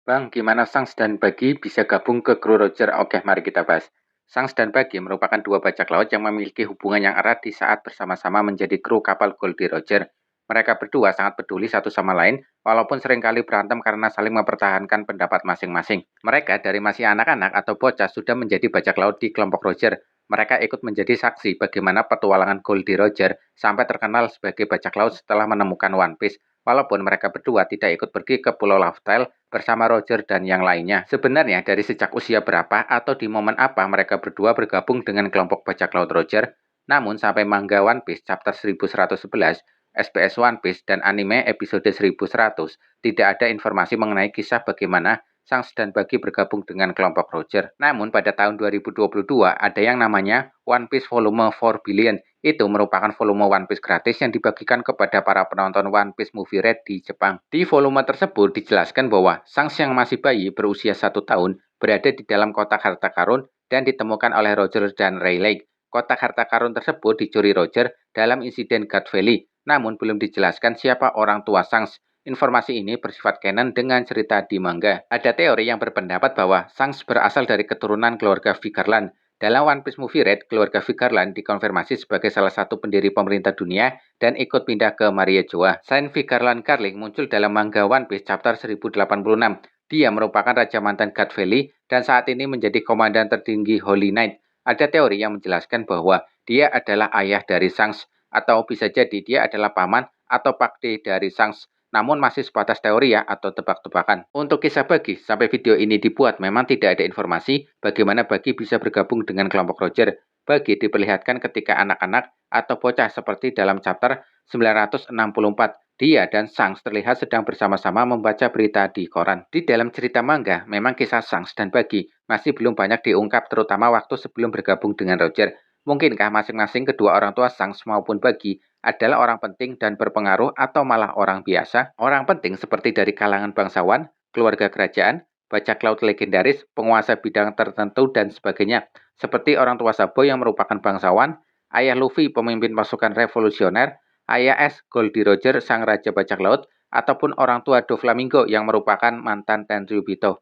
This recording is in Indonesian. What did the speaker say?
Bang, gimana Sangs dan Bagi bisa gabung ke kru Roger? Oke, mari kita bahas. Sangs dan Bagi merupakan dua bajak laut yang memiliki hubungan yang erat di saat bersama-sama menjadi kru kapal Goldie Roger. Mereka berdua sangat peduli satu sama lain, walaupun seringkali berantem karena saling mempertahankan pendapat masing-masing. Mereka dari masih anak-anak atau bocah sudah menjadi bajak laut di kelompok Roger. Mereka ikut menjadi saksi bagaimana petualangan Goldie Roger sampai terkenal sebagai bajak laut setelah menemukan One Piece. Walaupun mereka berdua tidak ikut pergi ke Pulau Laftel bersama Roger dan yang lainnya. Sebenarnya dari sejak usia berapa atau di momen apa mereka berdua bergabung dengan kelompok bajak laut Roger? Namun sampai manga One Piece chapter 1111, SBS One Piece dan anime episode 1100, tidak ada informasi mengenai kisah bagaimana Shanks dan Buggy bergabung dengan kelompok Roger. Namun pada tahun 2022 ada yang namanya One Piece Volume 4 Billion. Itu merupakan volume One Piece gratis yang dibagikan kepada para penonton One Piece Movie Red di Jepang. Di volume tersebut dijelaskan bahwa Shanks yang masih bayi berusia 1 tahun berada di dalam kotak harta karun dan ditemukan oleh Roger dan Rayleigh. Kotak harta karun tersebut dicuri Roger dalam insiden God Valley, namun belum dijelaskan siapa orang tua Shanks. Informasi ini bersifat canon dengan cerita di manga. Ada teori yang berpendapat bahwa Shanks berasal dari keturunan keluarga Vigarland. Dalam One Piece Movie Red, keluarga Vigarland dikonfirmasi sebagai salah satu pendiri pemerintah dunia dan ikut pindah ke Maria Joa. Saint Vigarland Carling muncul dalam manga One Piece chapter 1086. Dia merupakan raja mantan God Valley dan saat ini menjadi komandan tertinggi Holy Knight. Ada teori yang menjelaskan bahwa dia adalah ayah dari Shanks, atau bisa jadi dia adalah paman atau pakde dari Shanks. Namun masih sebatas teori ya atau tebak-tebakan. Untuk kisah Bagi, sampai video ini dibuat memang tidak ada informasi bagaimana Bagi bisa bergabung dengan kelompok Roger. Bagi diperlihatkan ketika anak-anak atau bocah seperti dalam chapter 964. Dia dan Shanks terlihat sedang bersama-sama membaca berita di koran. Di dalam cerita manga, memang kisah Shanks dan Bagi masih belum banyak diungkap terutama waktu sebelum bergabung dengan Roger. Mungkinkah masing-masing kedua orang tua Shanks maupun Bagi adalah orang penting dan berpengaruh atau malah orang biasa? Orang penting seperti dari kalangan bangsawan, keluarga kerajaan, bajak laut legendaris, penguasa bidang tertentu, dan sebagainya. Seperti orang tua Sabo yang merupakan bangsawan, ayah Luffy pemimpin pasukan revolusioner, ayah S. Goldie Roger sang raja bajak laut, ataupun orang tua Doflamingo yang merupakan mantan Tenryubito.